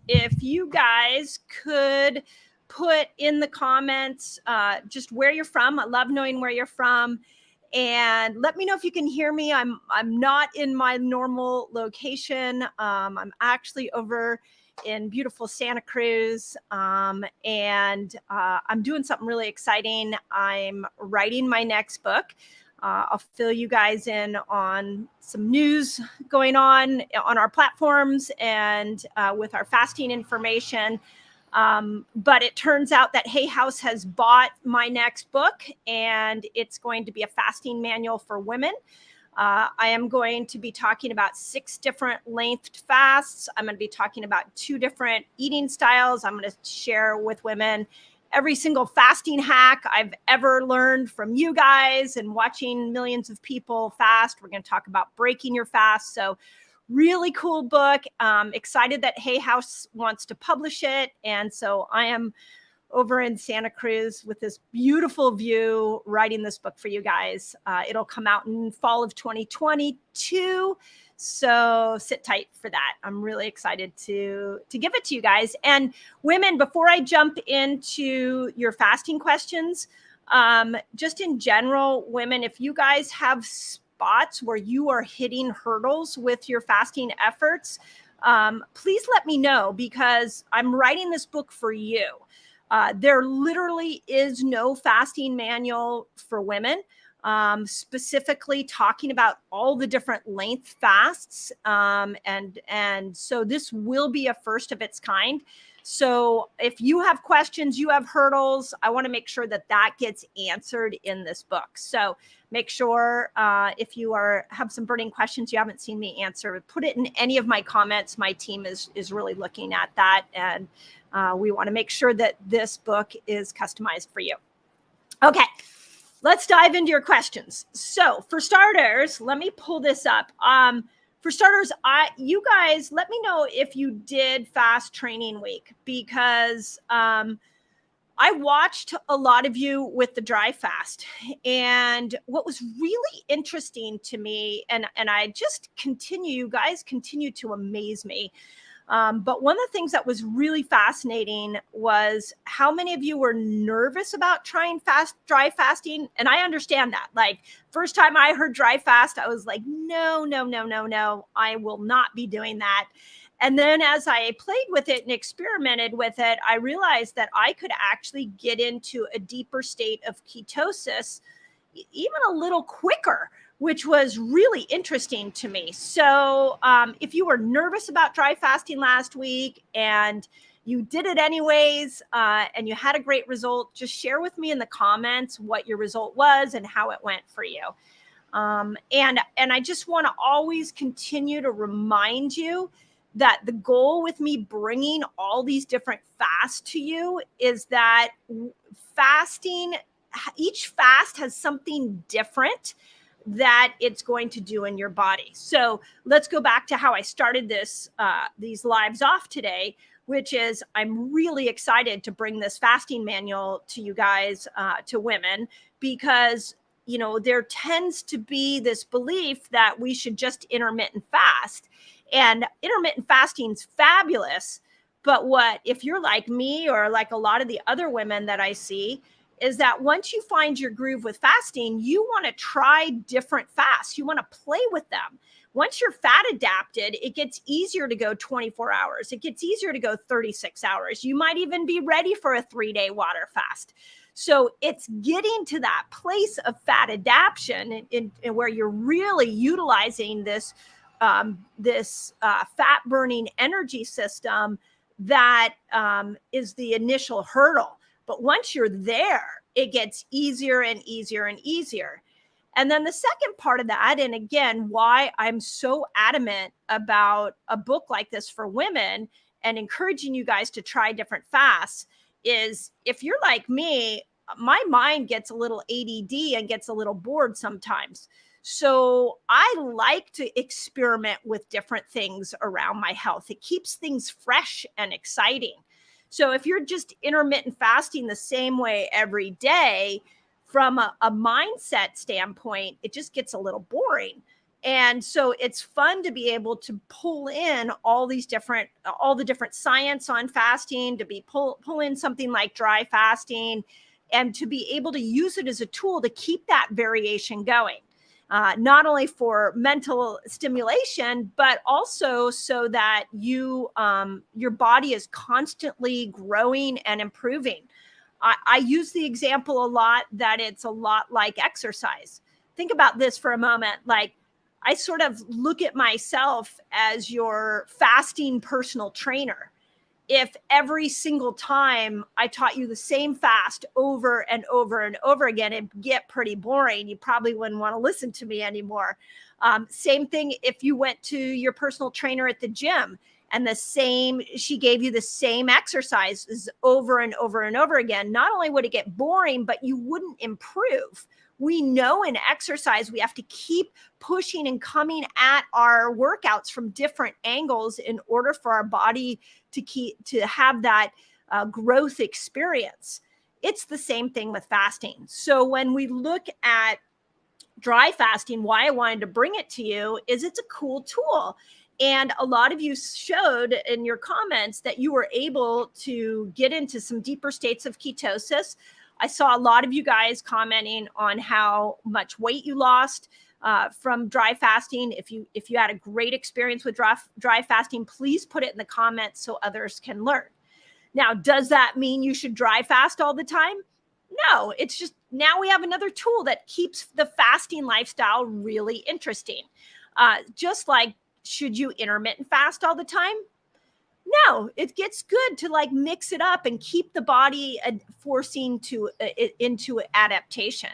if you guys could put in the comments just where you're from. I love knowing where you're from. And let me know if you can hear me. I'm not in my normal location. I'm actually over in beautiful Santa Cruz. And I'm doing something really exciting. I'm writing my next book. I'll fill you guys in on some news going on our platforms and with our fasting information. But it turns out that Hay House has bought my next book, and it's going to be a fasting manual for women. I am going to be talking about 6 different lengthed fasts. I'm going to be talking about 2 different eating styles. I'm going to share with women every single fasting hack I've ever learned from you guys and watching millions of people fast. We're going to talk about breaking your fast. So really cool book. Excited that Hay House wants to publish it. And so I am over in Santa Cruz with this beautiful view writing this book for you guys. It'll come out in fall of 2022. So sit tight for that. I'm really excited to give it to you guys. And women, before I jump into your fasting questions, just in general, women, if you guys have spots where you are hitting hurdles with your fasting efforts, please let me know, because I'm writing this book for you. There literally is no fasting manual for women, specifically talking about all the different length fasts. And so this will be a first of its kind. So if you have questions, you have hurdles, I want to make sure that that gets answered in this book. So make sure if you have some burning questions you haven't seen me answer, put it in any of my comments. My team is really looking at that. And we want to make sure that this book is customized for you. Okay, let's dive into your questions. So for starters, let me pull this up. For starters, you guys, let me know if you did fast training week, because I watched a lot of you with the dry fast. And what was really interesting to me, and I just you guys continue to amaze me. But one of the things that was really fascinating was how many of you were nervous about trying dry fasting. And I understand that. Like, first time I heard dry fast, I was like, no, I will not be doing that. And then as I played with it and experimented with it, I realized that I could actually get into a deeper state of ketosis even a little quicker, which was really interesting to me. So if you were nervous about dry fasting last week and you did it anyways, and you had a great result, just share with me in the comments what your result was and how it went for you. And I just want to always continue to remind you that the goal with me bringing all these different fasts to you is that fasting, each fast has something different that it's going to do in your body. So let's go back to how I started these lives off today, which is I'm really excited to bring this fasting manual to you guys, to women, because there tends to be this belief that we should just intermittent fast, and intermittent fasting's fabulous. But what if you're like me or like a lot of the other women that I see, is that once you find your groove with fasting, you want to try different fasts. You want to play with them. Once you're fat adapted, it gets easier to go 24 hours. It gets easier to go 36 hours. You might even be ready for a 3-day water fast. So it's getting to that place of fat adaptation in where you're really utilizing this fat burning energy system that is the initial hurdle. But once you're there, it gets easier and easier and easier. And then the second part of that, and again, why I'm so adamant about a book like this for women and encouraging you guys to try different fasts, is if you're like me, my mind gets a little ADD and gets a little bored sometimes. So I like to experiment with different things around my health. It keeps things fresh and exciting. So if you're just intermittent fasting the same way every day, from a mindset standpoint, it just gets a little boring. And so it's fun to be able to pull in all the different science on fasting, to pull in something like dry fasting, and to be able to use it as a tool to keep that variation going. Not only for mental stimulation, but also so that your body is constantly growing and improving. I use the example a lot that it's a lot like exercise. Think about this for a moment. Like, I sort of look at myself as your fasting personal trainer. If every single time I taught you the same fast over and over and over again, it'd get pretty boring. You probably wouldn't want to listen to me anymore. Same thing if you went to your personal trainer at the gym and she gave you the same exercises over and over and over again. Not only would it get boring, but you wouldn't improve. We know in exercise, we have to keep pushing and coming at our workouts from different angles in order for our body to have that growth experience. It's the same thing with fasting. So when we look at dry fasting, why I wanted to bring it to you is it's a cool tool. And a lot of you showed in your comments that you were able to get into some deeper states of ketosis. I saw a lot of you guys commenting on how much weight you lost from dry fasting. If you had a great experience with dry fasting, please put it in the comments so others can learn. Now, does that mean you should dry fast all the time? No, it's just now we have another tool that keeps the fasting lifestyle really interesting. Just like, should you intermittent fast all the time? No, it gets good to like mix it up and keep the body forcing into adaptation.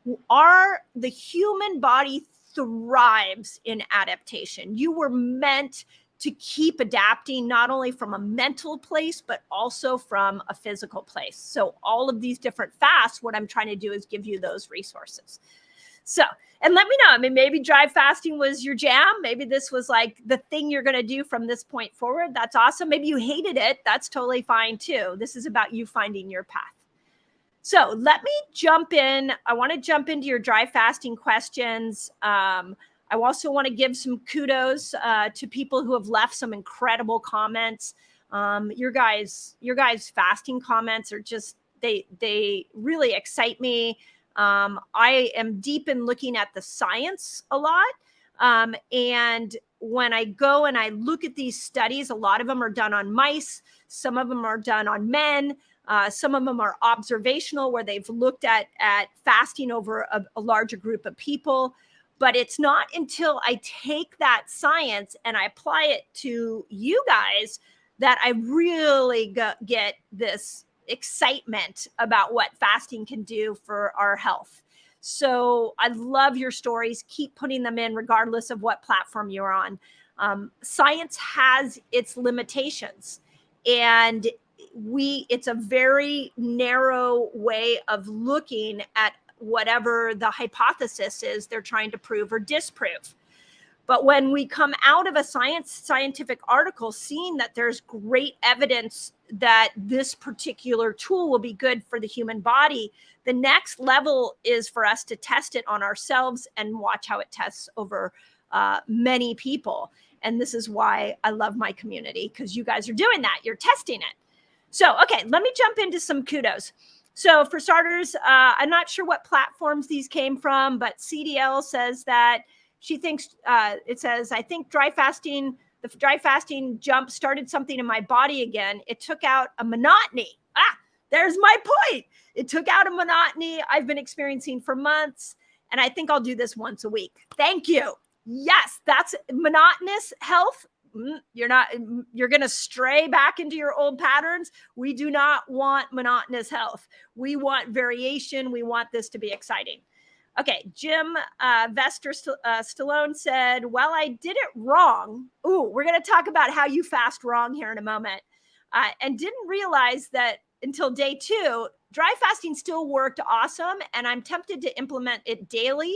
The human body thrives in adaptation. You were meant to keep adapting, not only from a mental place, but also from a physical place. So all of these different fasts, what I'm trying to do is give you those resources. So, and let me know, I mean, maybe dry fasting was your jam. Maybe this was like the thing you're going to do from this point forward. That's awesome. Maybe you hated it. That's totally fine too. This is about you finding your path. So let me jump in. I want to jump into your dry fasting questions. I also want to give some kudos to people who have left some incredible comments. Your guys' fasting comments are just, they really excite me. I am deep in looking at the science a lot. And when I go and I look at these studies, a lot of them are done on mice. Some of them are done on men. Some of them are observational, where they've looked at fasting over a larger group of people. But it's not until I take that science and I apply it to you guys that I really get this excitement about what fasting can do for our health. So I love your stories. Keep putting them in regardless of what platform you're on. Science has its limitations, and it's a very narrow way of looking at whatever the hypothesis is they're trying to prove or disprove. But when we come out of a scientific article seeing that there's great evidence that this particular tool will be good for the human body, the next level is for us to test it on ourselves and watch how it tests over many people. And this is why I love my community, because you guys are doing that. You're testing it. So, okay, let me jump into some kudos. So for starters, I'm not sure what platforms these came from, but CDL says that she thinks, it says, I think the dry fasting jump started something in my body again. It took out a monotony. There's my point. It took out a monotony I've been experiencing for months, and I think I'll do this once a week. Thank you. Yes, that's monotonous health. You're going to stray back into your old patterns. We do not want monotonous health. We want variation. We want this to be exciting. Okay, Jim Vester Stallone said, well, I did it wrong. Ooh, we're going to talk about how you fast wrong here in a moment. And didn't realize that until day 2, dry fasting still worked awesome. And I'm tempted to implement it daily.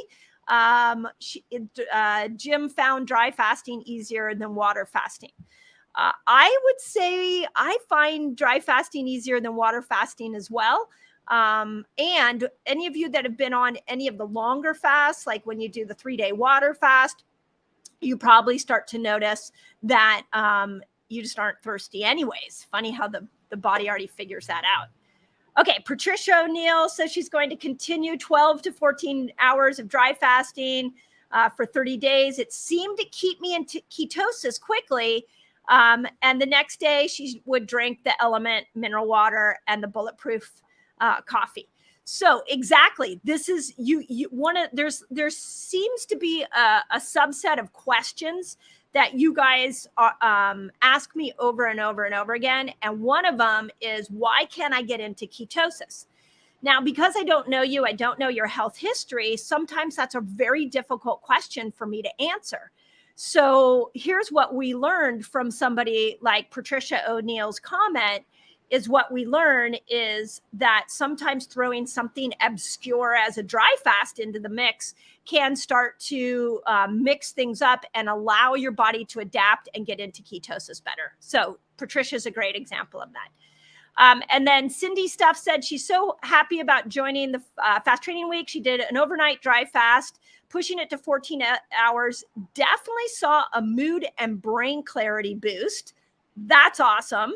Jim found dry fasting easier than water fasting. I would say I find dry fasting easier than water fasting as well. And any of you that have been on any of the longer fasts, like when you do the 3-day water fast, you probably start to notice that you just aren't thirsty anyways. Funny how the body already figures that out. Okay, Patricia O'Neill says she's going to continue 12 to 14 hours of dry fasting for 30 days. It seemed to keep me in ketosis quickly. And the next day she would drink the Element mineral water and the Bulletproof coffee. So exactly, this is there seems to be a subset of questions that you guys ask me over and over and over again. And one of them is, why can't I get into ketosis? Now, because I don't know you, I don't know your health history, sometimes that's a very difficult question for me to answer. So here's what we learned from somebody like Patricia O'Neill's comment is what we learn is that sometimes throwing something obscure as a dry fast into the mix can start to mix things up and allow your body to adapt and get into ketosis better. So Patricia's a great example of that. And then Cindy Stuff said she's so happy about joining the Fast Training Week. She did an overnight dry fast, pushing it to 14 hours. Definitely saw a mood and brain clarity boost. That's awesome.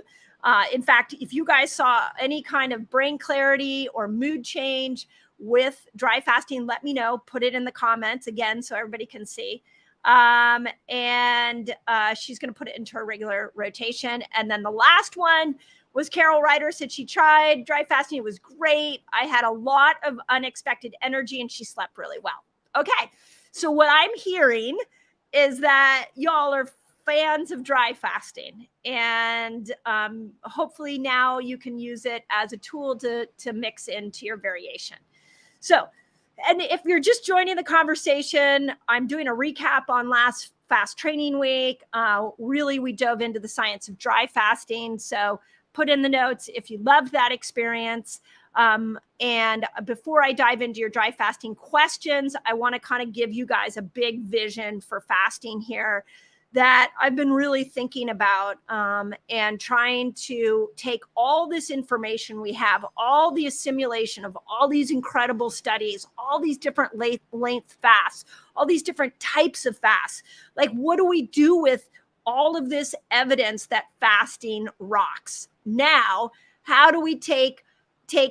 In fact, if you guys saw any kind of brain clarity or mood change with dry fasting, let me know. Put it in the comments again so everybody can see. And she's going to put it into her regular rotation. And then the last one was Carol Ryder said she tried dry fasting. It was great. I had a lot of unexpected energy and she slept really well. Okay. So what I'm hearing is that y'all are fans of dry fasting, and hopefully now you can use it as a tool to mix into your variation. So, and if you're just joining the conversation, I'm doing a recap on last Fast Training Week. Really, we dove into the science of dry fasting. So put in the notes if you loved that experience. And before I dive into your dry fasting questions, I want to kind of give you guys a big vision for fasting here that I've been really thinking about and trying to take all this information we have, all the assimilation of all these incredible studies, all these different length fasts, all these different types of fasts. Like, what do we do with all of this evidence that fasting rocks? Now, how do we take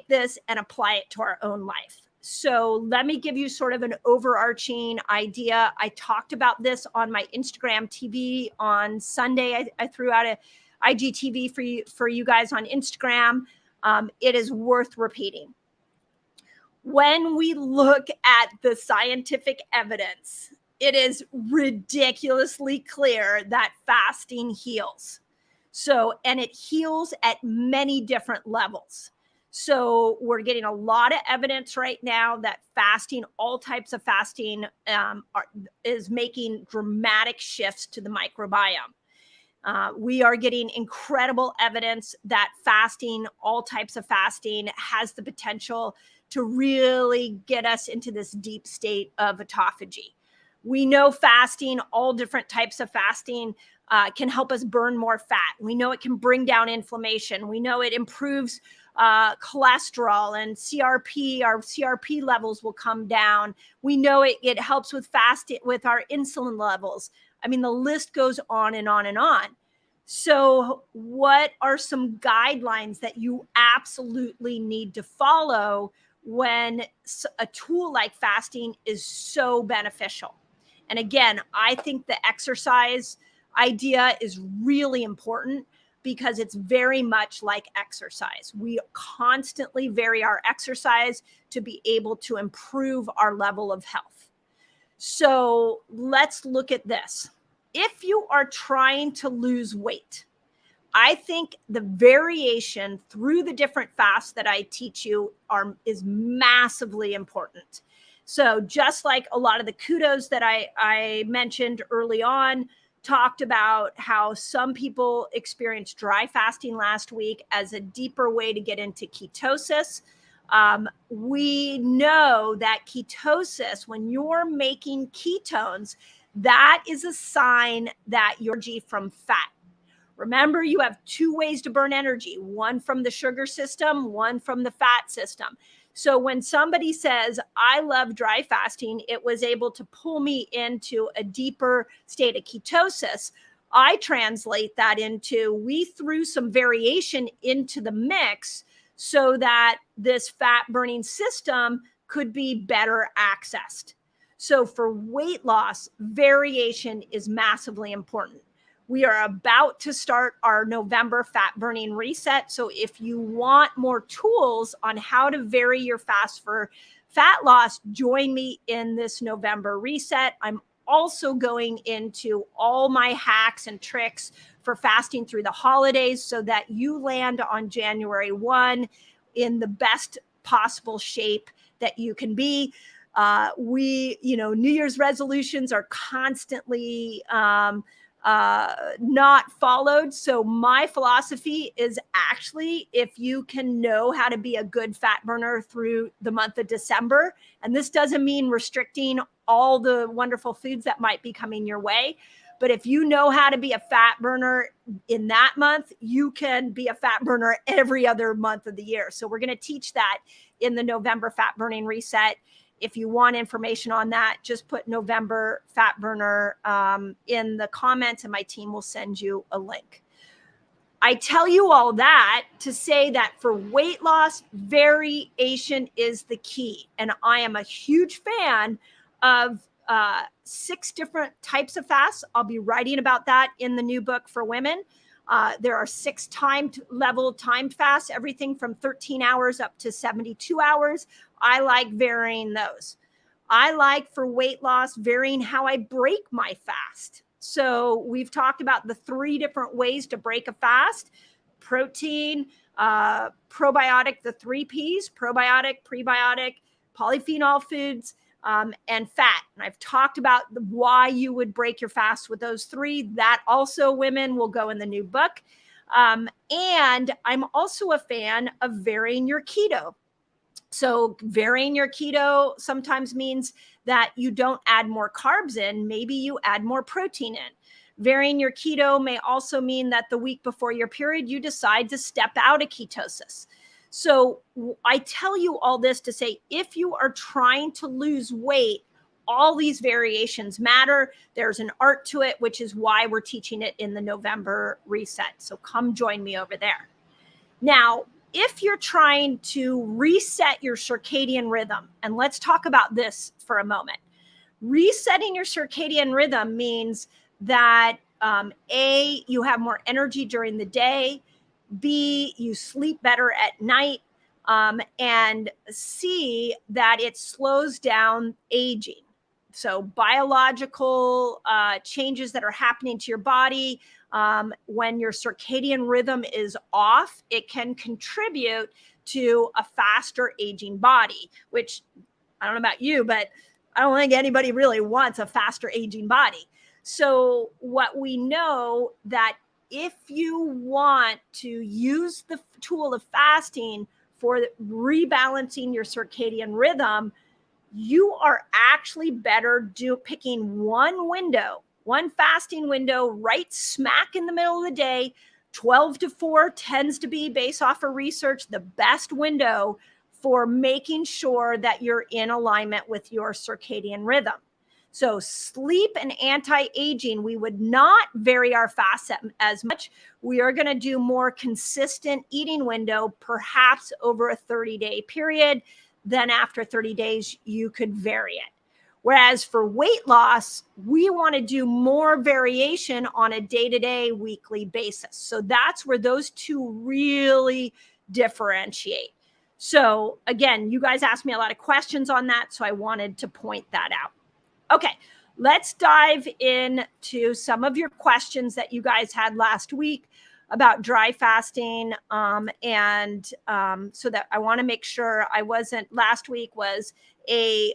this and apply it to our own life? So let me give you sort of an overarching idea. I talked about this on my Instagram TV on Sunday. I threw out a IGTV for you guys on Instagram. It is worth repeating. When we look at the scientific evidence, it is ridiculously clear that fasting heals. So, and it heals at many different levels. So we're getting a lot of evidence right now that fasting, all types of fasting, is making dramatic shifts to the microbiome. We are getting incredible evidence that fasting, all types of fasting, has the potential to really get us into this deep state of autophagy. We know fasting, all different types of fasting, can help us burn more fat. We know it can bring down inflammation. We know it improves cholesterol and CRP. Our CRP levels will come down. We know it helps with fasting, with our insulin levels. I mean, the list goes on and on and on. So what are some guidelines that you absolutely need to follow when a tool like fasting is so beneficial? And again, I think the exercise idea is really important, because it's very much like exercise. We constantly vary our exercise to be able to improve our level of health. So let's look at this. If you are trying to lose weight, I think the variation through the different fasts that I teach you is massively important. So just like a lot of the kudos that I mentioned early on, talked about how some people experienced dry fasting last week as a deeper way to get into ketosis. We know that ketosis, when you're making ketones, that is a sign that you're energy from fat. Remember, you have two ways to burn energy, one from the sugar system, one from the fat system. So when somebody says, I love dry fasting, it was able to pull me into a deeper state of ketosis. I translate that into, we threw some variation into the mix so that this fat burning system could be better accessed. So for weight loss, variation is massively important. We are about to start our November fat burning reset. So if you want more tools on how to vary your fast for fat loss, join me in this November reset. I'm also going into all my hacks and tricks for fasting through the holidays so that you land on January 1 in the best possible shape that you can be. New Year's resolutions are constantly not followed. So my philosophy is actually, if you can know how to be a good fat burner through the month of December, and this doesn't mean restricting all the wonderful foods that might be coming your way, but if you know how to be a fat burner in that month, you can be a fat burner every other month of the year. So we're going to teach that in the November fat burning reset. If you want information on that, just put November fat burner in the comments and my team will send you a link. I tell you all that to say that for weight loss, variation is the key. And I am a huge fan of 6 different types of fasts. I'll be writing about that in the new book for women. There are 6 timed fasts, everything from 13 hours up to 72 hours. I like varying those. I like for weight loss, varying how I break my fast. So we've talked about the 3 different ways to break a fast: protein, probiotic, the 3 Ps, probiotic, prebiotic, polyphenol foods, and fat. And I've talked about why you would break your fast with those 3. That also, women, will go in the new book. And I'm also a fan of varying your keto. So varying your keto sometimes means that you don't add more carbs in, maybe you add more protein in. Varying your keto may also mean that the week before your period, you decide to step out of ketosis. So I tell you all this to say, if you are trying to lose weight, all these variations matter. There's an art to it, which is why we're teaching it in the November reset. So come join me over there. Now, if you're trying to reset your circadian rhythm, and let's talk about this for a moment. Resetting your circadian rhythm means that A, you have more energy during the day, B, you sleep better at night, and C, that it slows down aging. So biological changes that are happening to your body, when your circadian rhythm is off, it can contribute to a faster aging body, which I don't know about you, but I don't think anybody really wants a faster aging body. So what we know that if you want to use the tool of fasting for rebalancing your circadian rhythm, you are actually better picking one fasting window right smack in the middle of the day. 12 to 4 tends to be, based off of research, the best window for making sure that you're in alignment with your circadian rhythm. So sleep and anti-aging, we would not vary our fast as much. We are going to do more consistent eating window, perhaps over a 30-day period. Then after 30 days, you could vary it. Whereas for weight loss, we want to do more variation on a day-to-day, weekly basis. So that's where those 2 really differentiate. So again, you guys asked me a lot of questions on that, so I wanted to point that out. Okay, let's dive into some of your questions that you guys had last week about dry fasting. So that I want to make sure last week was a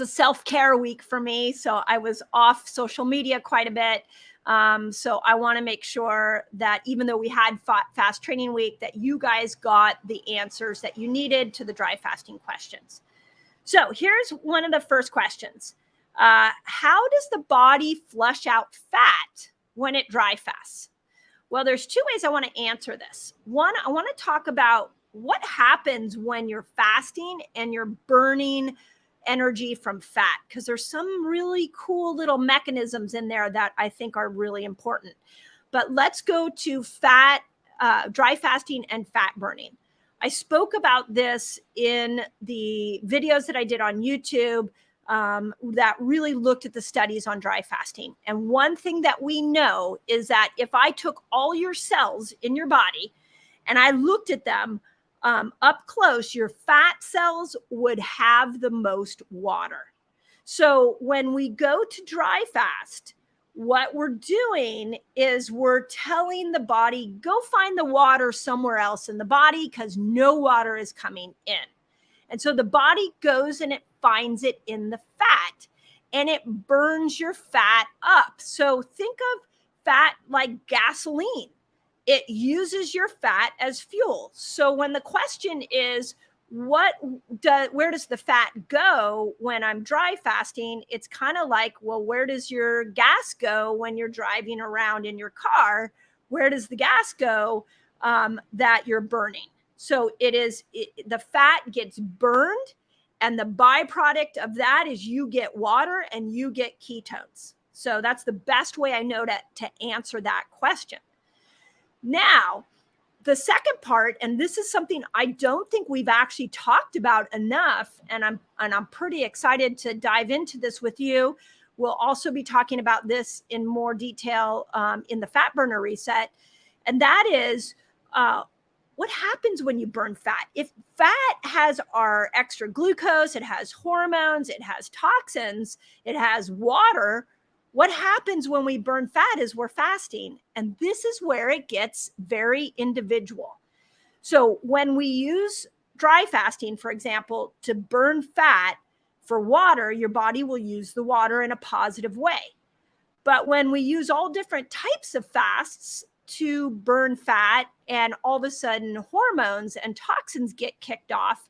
self-care week for me. So I was off social media quite a bit. So I want to make sure that even though we had fast training week, that you guys got the answers that you needed to the dry fasting questions. So here's one of the first questions. How does the body flush out fat when it dry fasts? Well, there's 2 ways I want to answer this. One, I want to talk about what happens when you're fasting and you're burning energy from fat, because there's some really cool little mechanisms in there that I think are really important. But let's go to dry fasting and fat burning. I spoke about this in the videos that I did on YouTube that really looked at the studies on dry fasting. And one thing that we know is that if I took all your cells in your body and I looked at them up close, your fat cells would have the most water. So when we go to dry fast, what we're doing is we're telling the body, go find the water somewhere else in the body because no water is coming in. And so the body goes and it finds it in the fat and it burns your fat up. So think of fat like gasoline. It uses your fat as fuel. So when the question is, where does the fat go when I'm dry fasting? It's kind of like, well, where does your gas go when you're driving around in your car? Where does the gas go that you're burning? So the fat gets burned, and the byproduct of that is you get water and you get ketones. So that's the best way I know to answer that question. Now, the second part, and this is something I don't think we've actually talked about enough, and I'm pretty excited to dive into this with you. We'll also be talking about this in more detail in the Fat Burner Reset, and that is what happens when you burn fat. If fat has our extra glucose, it has hormones, it has toxins, it has water. What happens when we burn fat is we're fasting. And this is where it gets very individual. So when we use dry fasting, for example, to burn fat for water, your body will use the water in a positive way. But when we use all different types of fasts to burn fat and all of a sudden hormones and toxins get kicked off,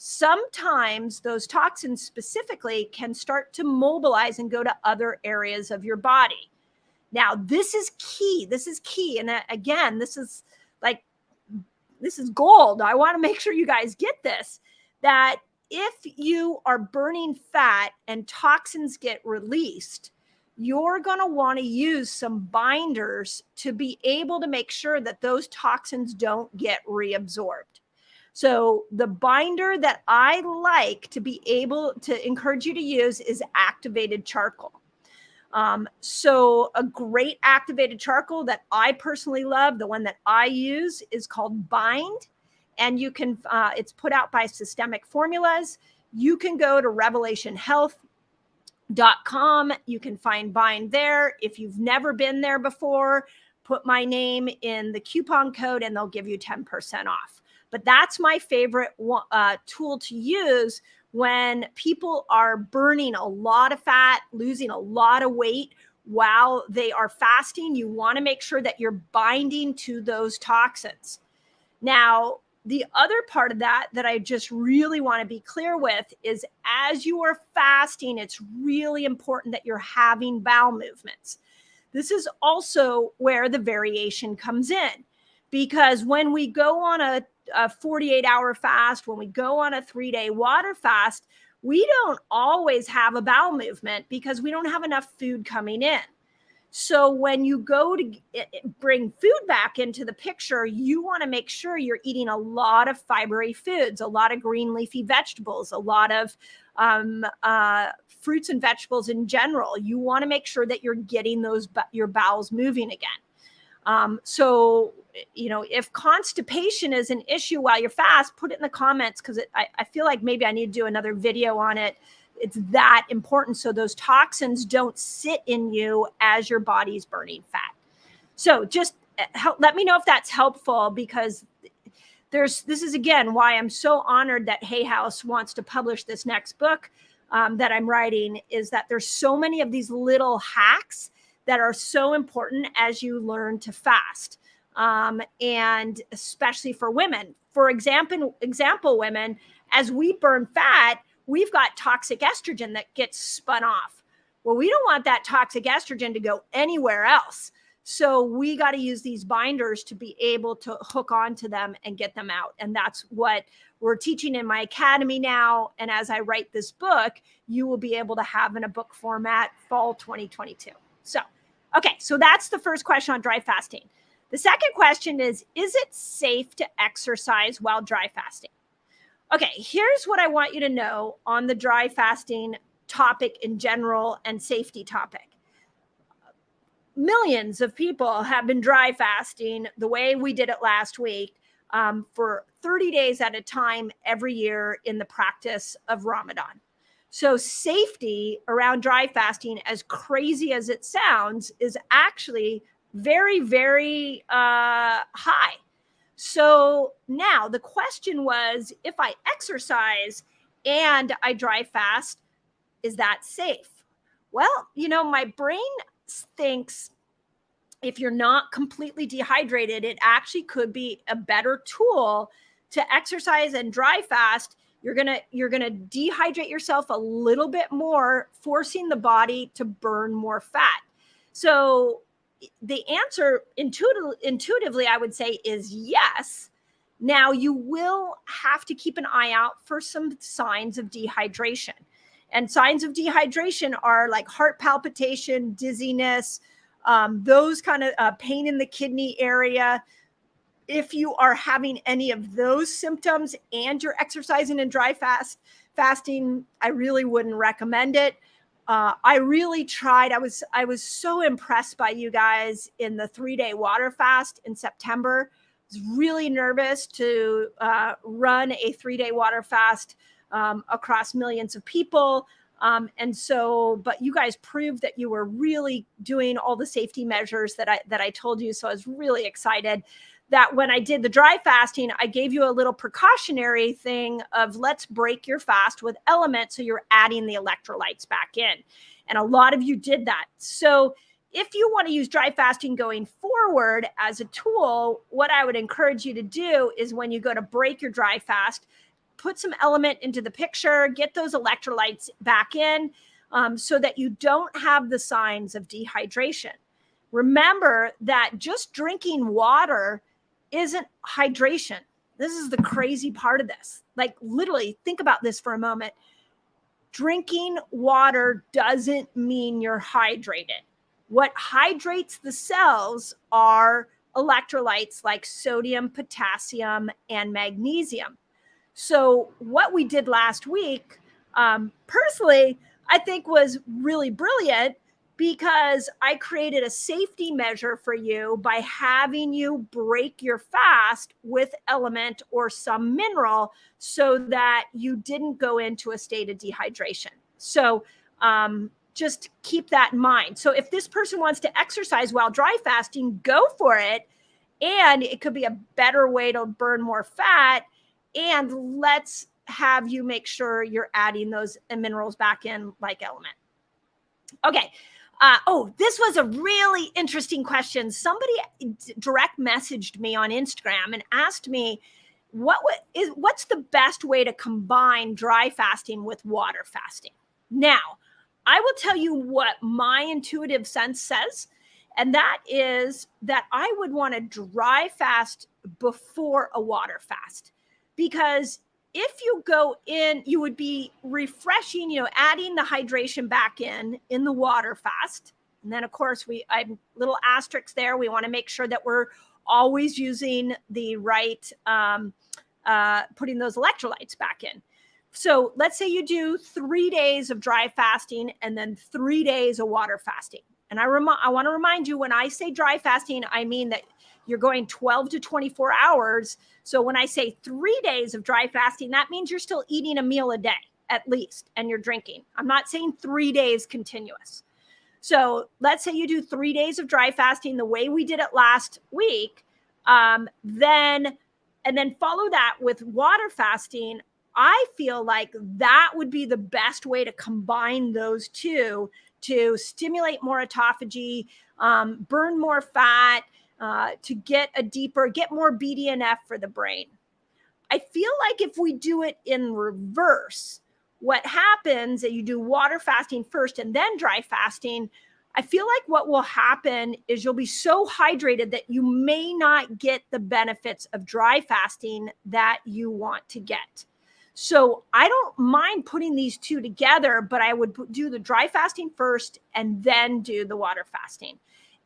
sometimes those toxins specifically can start to mobilize and go to other areas of your body. Now, this is key. This is key. And again, this is gold. I want to make sure you guys get this, that if you are burning fat and toxins get released, you're going to want to use some binders to be able to make sure that those toxins don't get reabsorbed. So the binder that I like to be able to encourage you to use is activated charcoal. So a great activated charcoal that I personally love, the one that I use, is called Bind. And you can, it's put out by Systemic Formulas. You can go to revelationhealth.com. You can find Bind there. If you've never been there before, put my name in the coupon code and they'll give you 10% off. But that's my favorite tool to use when people are burning a lot of fat, losing a lot of weight while they are fasting. You want to make sure that you're binding to those toxins. Now, the other part of that I just really want to be clear with is as you are fasting, it's really important that you're having bowel movements. This is also where the variation comes in, because when we go on a 48-hour fast, when we go on a 3-day water fast, we don't always have a bowel movement because we don't have enough food coming in. So when you go to bring food back into the picture, you want to make sure you're eating a lot of fibery foods, a lot of green leafy vegetables, a lot of fruits and vegetables in general. You want to make sure that you're getting your bowels moving again. So, if constipation is an issue while you're fast, put it in the comments, because I feel like maybe I need to do another video on it. It's that important so those toxins don't sit in you as your body's burning fat. So just let me know if that's helpful, because this is, again, why I'm so honored that Hay House wants to publish this next book that I'm writing, is that there's so many of these little hacks that are so important as you learn to fast. And especially for women. For example, women, as we burn fat, we've got toxic estrogen that gets spun off. Well, we don't want that toxic estrogen to go anywhere else. So we got to use these binders to be able to hook onto them and get them out. And that's what we're teaching in my academy now. And as I write this book, you will be able to have in a book format fall 2022. So, okay, so that's the first question on dry fasting. The second question is it safe to exercise while dry fasting? Okay, here's what I want you to know on the dry fasting topic in general and safety topic. Millions of people have been dry fasting the way we did it last week for 30 days at a time every year in the practice of Ramadan. So safety around dry fasting, as crazy as it sounds, is actually very, very high. So now the question was, if I exercise and I dry fast, is that safe? Well, my brain thinks if you're not completely dehydrated, it actually could be a better tool to exercise and dry fast. You're going to dehydrate yourself a little bit more, forcing the body to burn more fat. So the answer intuitively, I would say, is yes. Now you will have to keep an eye out for some signs of dehydration. And signs of dehydration are like heart palpitation, dizziness, those kind of pain in the kidney area. If you are having any of those symptoms and you're exercising and dry fasting, I really wouldn't recommend it. I really tried. I was so impressed by you guys in the 3-day water fast in September. I was really nervous to run a 3-day water fast across millions of people. But you guys proved that you were really doing all the safety measures that I told you. So I was really excited that when I did the dry fasting, I gave you a little precautionary thing of let's break your fast with elements. So you're adding the electrolytes back in. And a lot of you did that. So if you want to use dry fasting going forward as a tool, what I would encourage you to do is when you go to break your dry fast, put some element into the picture, get those electrolytes back in so that you don't have the signs of dehydration. Remember that just drinking water isn't hydration. This is the crazy part of this. Like literally think about this for a moment. Drinking water doesn't mean you're hydrated. What hydrates the cells are electrolytes like sodium, potassium, and magnesium. So what we did last week, personally, I think was really brilliant because I created a safety measure for you by having you break your fast with element or some mineral so that you didn't go into a state of dehydration. So just keep that in mind. So if this person wants to exercise while dry fasting, go for it. And it could be a better way to burn more fat. And let's have you make sure you're adding those minerals back in like element. Okay. This was a really interesting question. Somebody direct messaged me on Instagram and asked me, what's the best way to combine dry fasting with water fasting? Now, I will tell you what my intuitive sense says, and that is that I would want to dry fast before a water fast. Because if you go in, you would be refreshing, adding the hydration back in the water fast. And then, of course, I have little asterisks there. We want to make sure that we're always using the right, putting those electrolytes back in. So let's say you do 3 days of dry fasting and then 3 days of water fasting. And I want to remind you, when I say dry fasting, I mean that you're going 12 to 24 hours. So when I say 3 days of dry fasting, that means you're still eating a meal a day at least, and you're drinking. I'm not saying 3 days continuous. So let's say you do 3 days of dry fasting the way we did it last week, then follow that with water fasting. I feel like that would be the best way to combine those two to stimulate more autophagy, burn more fat, to get more BDNF for the brain. I feel like if we do it in reverse, what happens is you do water fasting first and then dry fasting. I feel like what will happen is you'll be so hydrated that you may not get the benefits of dry fasting that you want to get. So I don't mind putting these two together, but I would do the dry fasting first and then do the water fasting.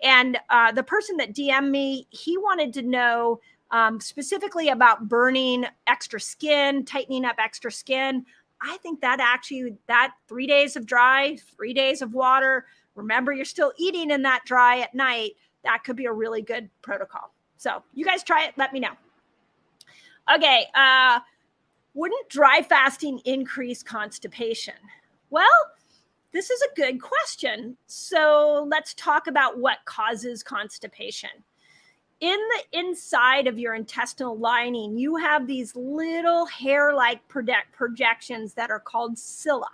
And the person that DM'd me, he wanted to know specifically about burning extra skin, tightening up extra skin. I think that 3 days of dry, 3 days of water, remember you're still eating in that dry at night, that could be a really good protocol. So you guys try it, let me know. Okay, wouldn't dry fasting increase constipation? Well, this is a good question. So let's talk about what causes constipation. In the inside of your intestinal lining, you have these little hair-like projections that are called cilia.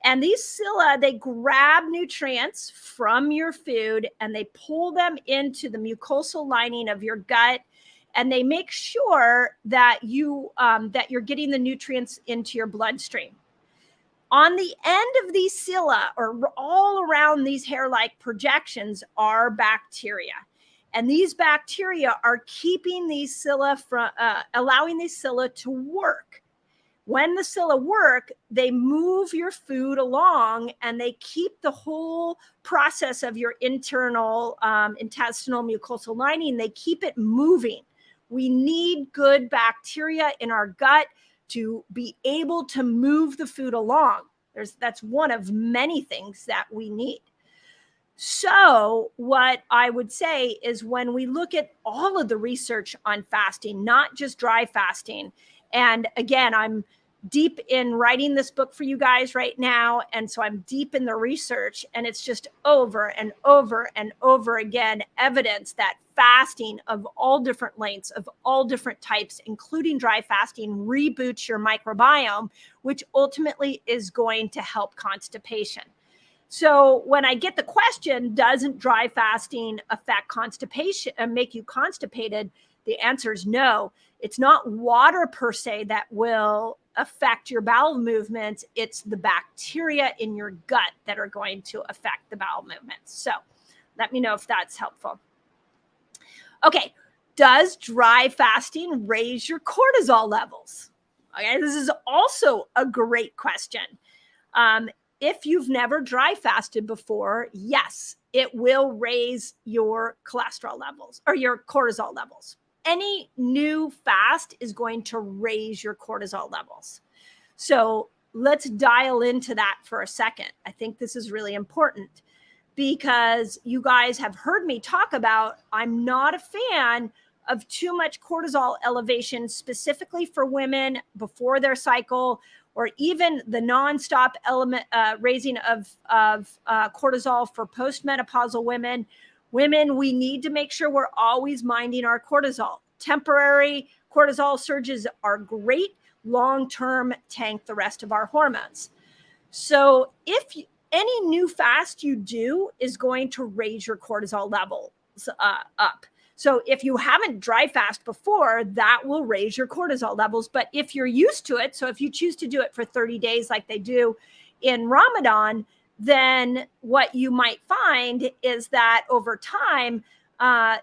And these cilia, they grab nutrients from your food and they pull them into the mucosal lining of your gut, and they make sure that you're getting the nutrients into your bloodstream. On the end of these cilia, or all around these hair-like projections, are bacteria. And these bacteria are keeping these cilia from, allowing these cilia to work. When the cilia work, they move your food along and they keep the whole process of your internal intestinal mucosal lining, they keep it moving. We need good bacteria in our gut to be able to move the food along. That's one of many things that we need. So what I would say is, when we look at all of the research on fasting, not just dry fasting, and again, I'm deep in writing this book for you guys right now, and so I'm deep in the research, and it's just over and over and over again evidence that fasting of all different lengths, of all different types, including dry fasting, reboots your microbiome, which ultimately is going to help constipation. So when I get the question, doesn't dry fasting affect constipation and make you constipated? The answer is no. It's not water per se that will affect your bowel movements. It's the bacteria in your gut that are going to affect the bowel movements. So let me know if that's helpful. Okay, does dry fasting raise your cortisol levels? Okay, this is also a great question. If you've never dry fasted before, yes, it will raise your cholesterol levels or your cortisol levels. Any new fast is going to raise your cortisol levels. So let's dial into that for a second. I think this is really important because you guys have heard me talk about, I'm not a fan of too much cortisol elevation, specifically for women before their cycle, or even the nonstop raising of cortisol for postmenopausal women. Women, we need to make sure we're always minding our cortisol. Temporary cortisol surges are great. Long-term tank the rest of our hormones. So if any new fast you do is going to raise your cortisol levels up. So if you haven't dry fast before, that will raise your cortisol levels. But if you're used to it, so if you choose to do it for 30 days like they do in Ramadan, then what you might find is that over time,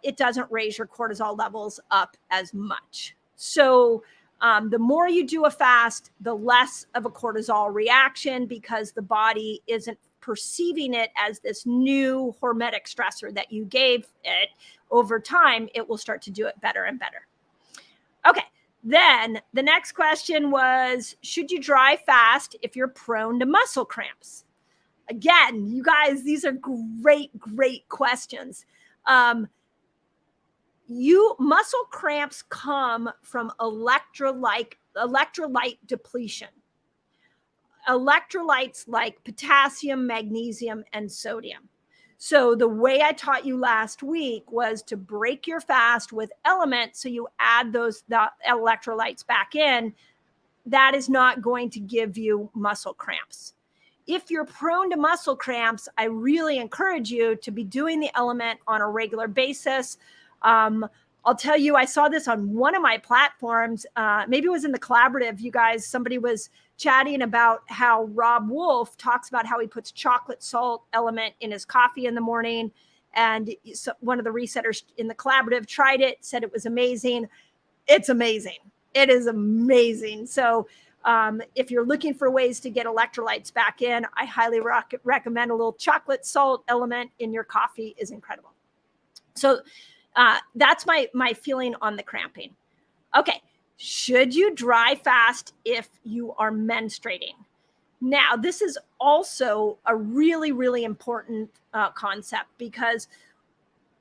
it doesn't raise your cortisol levels up as much. So the more you do a fast, the less of a cortisol reaction, because the body isn't perceiving it as this new hormetic stressor that you gave it. Over time, it will start to do it better and better. Okay, then the next question was, should you dry fast if you're prone to muscle cramps? Again, you guys, these are great questions. Muscle cramps come from electrolyte depletion. Electrolytes like potassium, magnesium, and sodium. So the way I taught you last week was to break your fast with elements, so you add the electrolytes back in. That is not going to give you muscle cramps. If you're prone to muscle cramps, I really encourage you to be doing the element on a regular basis. I'll tell you, I saw this on one of my platforms. Maybe it was in the collaborative, you guys, somebody was chatting about how Rob Wolf talks about how he puts chocolate salt element in his coffee in the morning. And one of the resetters in the collaborative tried it, said it was amazing. It's amazing. It is amazing. So if you're looking for ways to get electrolytes back in, I highly recommend a little chocolate salt element in your coffee is incredible. So that's my feeling on the cramping. Okay. Should you dry fast if you are menstruating? Now, this is also a really, really important concept, because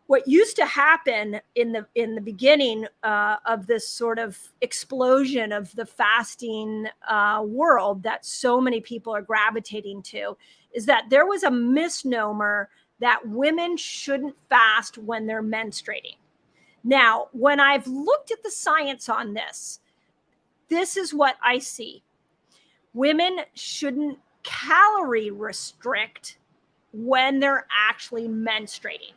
what used to happen in the beginning of this sort of explosion of the fasting world that so many people are gravitating to is that there was a misnomer that women shouldn't fast when they're menstruating. Now, when I've looked at the science on this, this is what I see. Women shouldn't calorie restrict when they're actually menstruating.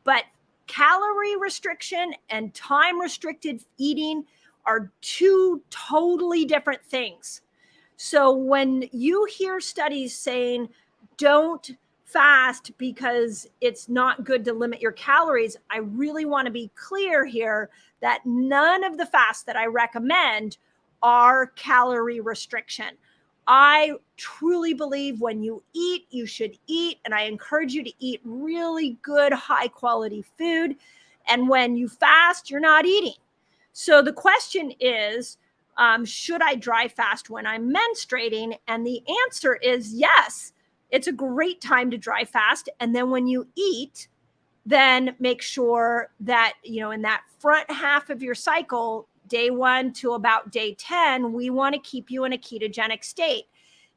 But calorie restriction and time restricted eating are two totally different things. So when you hear studies saying don't fast because it's not good to limit your calories, I really want to be clear here that none of the fasts that I recommend are calorie restriction. I truly believe when you eat, you should eat, and I encourage you to eat really good, high quality food. And when you fast, you're not eating. So the question is, should I dry fast when I'm menstruating? And the answer is yes. It's a great time to dry fast. And then when you eat, then make sure that, in that front half of your cycle, day 1 to about day 10, we want to keep you in a ketogenic state.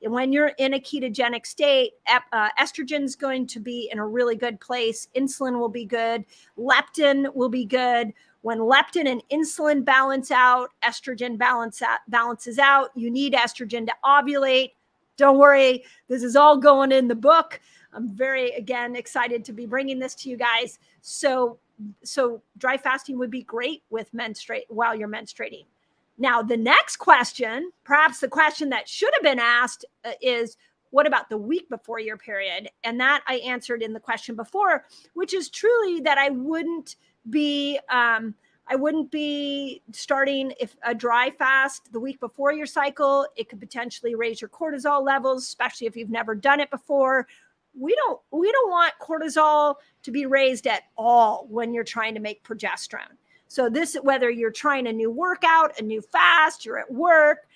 And when you're in a ketogenic state, estrogen is going to be in a really good place. Insulin will be good. Leptin will be good. When leptin and insulin balance out, estrogen balances out. You need estrogen to ovulate. Don't worry, this is all going in the book. I'm very, again, excited to be bringing this to you guys. So dry fasting would be great with while you're menstruating. Now, the next question, perhaps the question that should have been asked is, what about the week before your period? And that I answered in the question before, which is truly that I wouldn't be starting if a dry fast the week before your cycle. It could potentially raise your cortisol levels, especially if you've never done it before. We don't want cortisol to be raised at all when you're trying to make progesterone. So this, whether you're trying a new workout, a new fast, you're at work,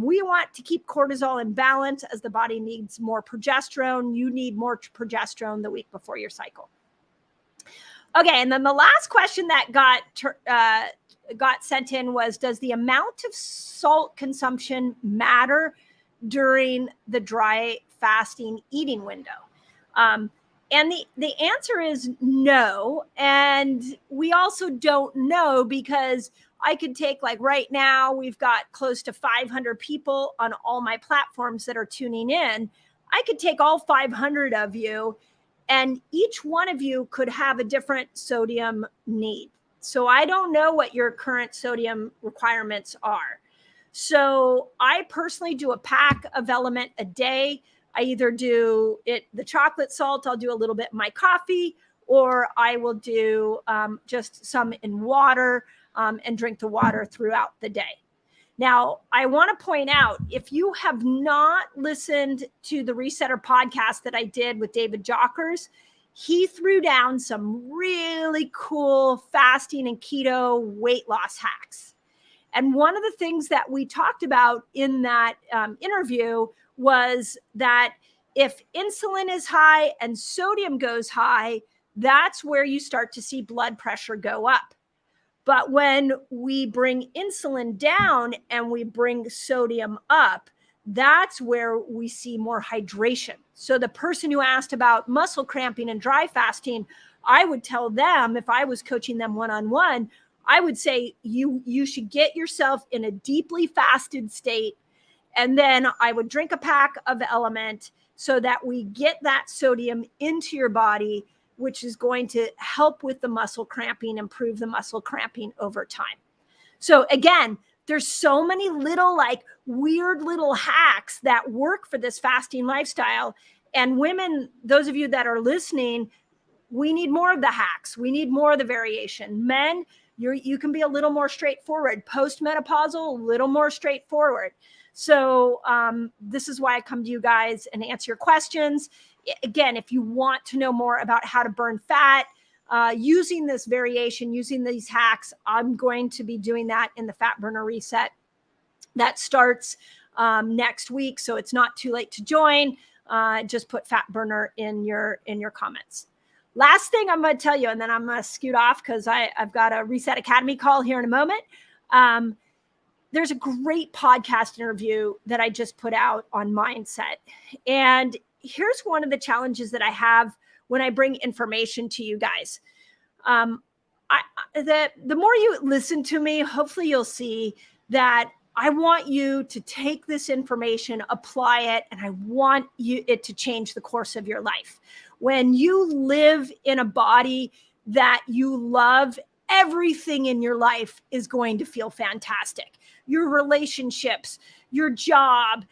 we want to keep cortisol in balance as the body needs more progesterone. You need more progesterone the week before your cycle. Okay, and then the last question that got sent in was, does the amount of salt consumption matter during the dry fasting eating window? And the answer is no. And we also don't know, because I could take, like right now, we've got close to 500 people on all my platforms that are tuning in. I could take all 500 of you, and each one of you could have a different sodium need. So I don't know what your current sodium requirements are. So I personally do a pack of Element a day. I either do the chocolate salt, I'll do a little bit in my coffee, or I will do just some in water and drink the water throughout the day. Now, I want to point out, if you have not listened to the Resetter podcast that I did with David Jockers, he threw down some really cool fasting and keto weight loss hacks. And one of the things that we talked about in that interview was that if insulin is high and sodium goes high, that's where you start to see blood pressure go up. But when we bring insulin down and we bring sodium up, that's where we see more hydration. So the person who asked about muscle cramping and dry fasting, I would tell them, if I was coaching them one-on-one, I would say you should get yourself in a deeply fasted state. And then I would drink a pack of Element so that we get that sodium into your body. which is going to help with the muscle cramping, improve the muscle cramping over time. So again, there's so many little like weird little hacks that work for this fasting lifestyle. And women, those of you that are listening, we need more of the hacks. We need more of the variation. Men, you can be a little more straightforward. Postmenopausal, a little more straightforward. So this is why I come to you guys and answer your questions. Again, if you want to know more about how to burn fat, using this variation, using these hacks, I'm going to be doing that in the Fat Burner Reset. That starts next week, so it's not too late to join. Just put Fat Burner in your comments. Last thing I'm going to tell you, and then I'm going to scoot off because I've got a Reset Academy call here in a moment. There's a great podcast interview that I just put out on mindset. And here's one of the challenges that I have when I bring information to you guys. The more you listen to me, hopefully you'll see that I want you to take this information, apply it, and I want it to change the course of your life. When you live in a body that you love, everything in your life is going to feel fantastic. Your relationships, your job,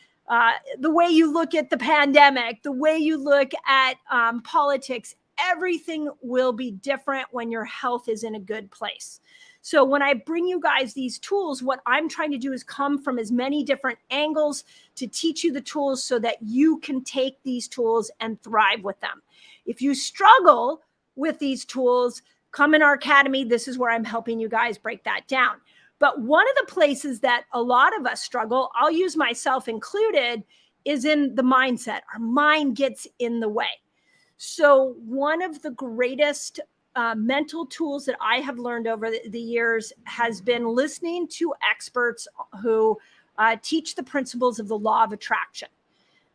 the way you look at the pandemic, the way you look at politics, everything will be different when your health is in a good place. So when I bring you guys these tools, what I'm trying to do is come from as many different angles to teach you the tools so that you can take these tools and thrive with them. If you struggle with these tools, come in our academy. This is where I'm helping you guys break that down. But one of the places that a lot of us struggle, I'll use myself included, is in the mindset. Our mind gets in the way. So one of the greatest mental tools that I have learned over the years has been listening to experts who teach the principles of the law of attraction.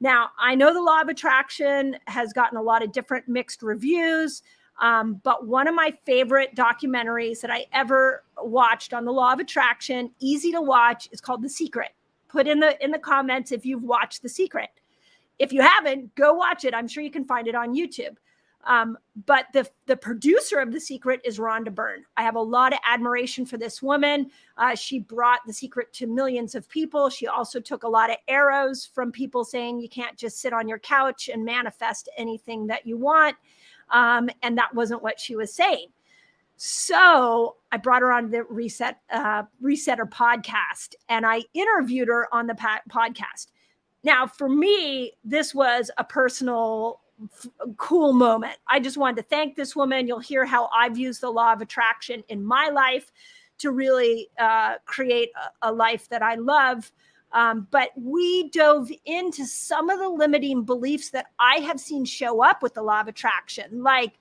Now, I know the law of attraction has gotten a lot of different mixed reviews, but one of my favorite documentaries that I ever watched on the law of attraction, easy to watch, is called The Secret. Put in the comments if you've watched The Secret. If you haven't, go watch it. I'm sure you can find it on YouTube. But the producer of The Secret is Rhonda Byrne. I have a lot of admiration for this woman. She brought The Secret to millions of people. She also took a lot of arrows from people saying you can't just sit on your couch and manifest anything that you want. And that wasn't what she was saying. So I brought her on the Resetter podcast, and I interviewed her on the podcast. Now, for me, this was a personal cool moment. I just wanted to thank this woman. You'll hear how I've used the law of attraction in my life to really create a life that I love. But we dove into some of the limiting beliefs that I have seen show up with the law of attraction. Like,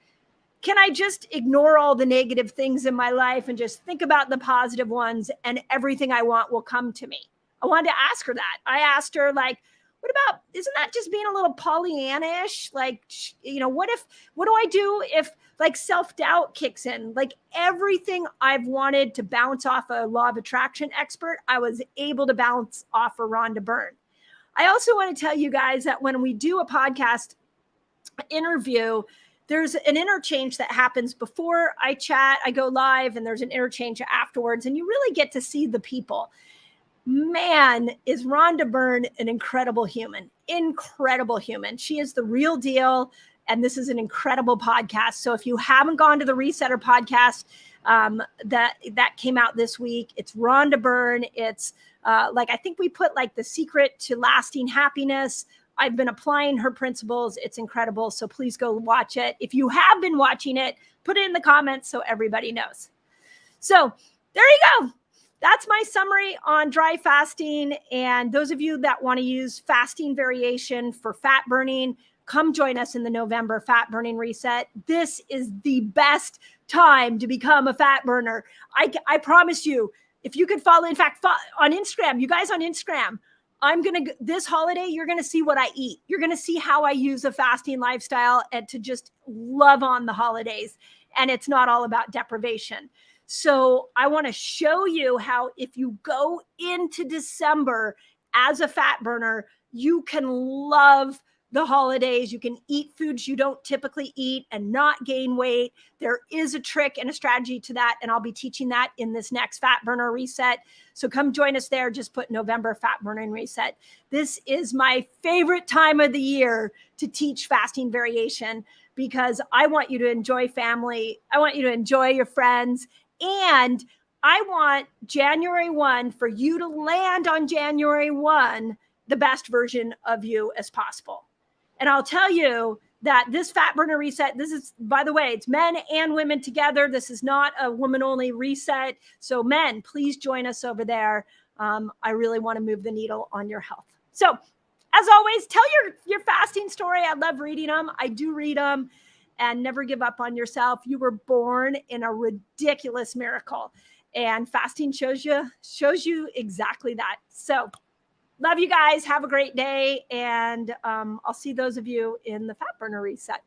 can I just ignore all the negative things in my life and just think about the positive ones, and everything I want will come to me? I wanted to ask her that. I asked her, like, what about, isn't that just being a little Pollyanna-ish? Like, what do I do if like self-doubt kicks in? Like, everything I've wanted to bounce off a law of attraction expert, I was able to bounce off a Rhonda Byrne. I also want to tell you guys that when we do a podcast interview, there's an interchange that happens before I chat, I go live, and there's an interchange afterwards, and you really get to see the people. Man, is Rhonda Byrne an incredible human. She is the real deal. And this is an incredible podcast. So if you haven't gone to the Resetter podcast that came out this week, it's Rhonda Byrne. It's I think we put like the secret to lasting happiness. I've been applying her principles. It's incredible. So please go watch it. If you have been watching it, put it in the comments so everybody knows. So there you go. That's my summary on dry fasting. And those of you that want to use fasting variation for fat burning, come join us in the November Fat Burning Reset. This is the best time to become a fat burner. I promise you, if you could follow, in fact, on Instagram, you guys on Instagram, this holiday, you're going to see what I eat. You're going to see how I use a fasting lifestyle and to just love on the holidays. And it's not all about deprivation. So I want to show you how if you go into December as a fat burner, you can love the holidays. You can eat foods you don't typically eat and not gain weight. There is a trick and a strategy to that, and I'll be teaching that in this next Fat Burner Reset. So come join us there. Just put November Fat Burning Reset. This is my favorite time of the year to teach fasting variation, because I want you to enjoy family. I want you to enjoy your friends. And I want January 1 for you to land on January 1 the best version of you as possible. And I'll tell you that this Fat Burner Reset, this is, by the way, it's men and women together. This is not a woman-only reset. So men, please join us over there. I really want to move the needle on your health. So as always, tell your fasting story. I love reading them. I do read them. And never give up on yourself. You were born in a ridiculous miracle. And fasting shows you exactly that. So love you guys. Have a great day. And I'll see those of you in the Fat Burner Reset.